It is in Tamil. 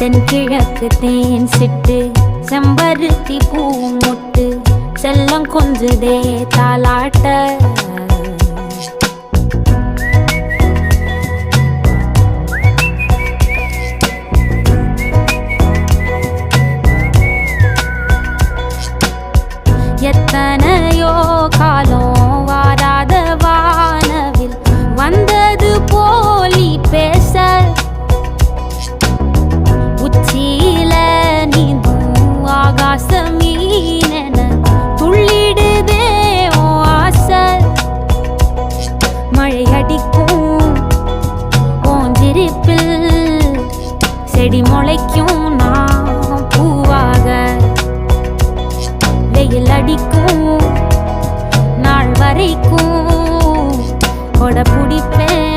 தென்கிழக்கு தேன் சிட்டு செம்பருத்தி பூ முட்டு செல்லம் கொஞ்சுதே தாலாட்ட எத்தனையோ காலம் வாராத வானவில் வந்தது போலி பேச உச்சியில நீந்தும் ஆகாச மீனென துள்ளிடுதே ஓ ஆசை மழை அடிக்கும் ஓஞ்சிருப்பில் செடி முளைக்கும் நான் பூவாக வெயில் அடிக்கும் நாள் வரைக்கும் கொடை பிடிப்பேன்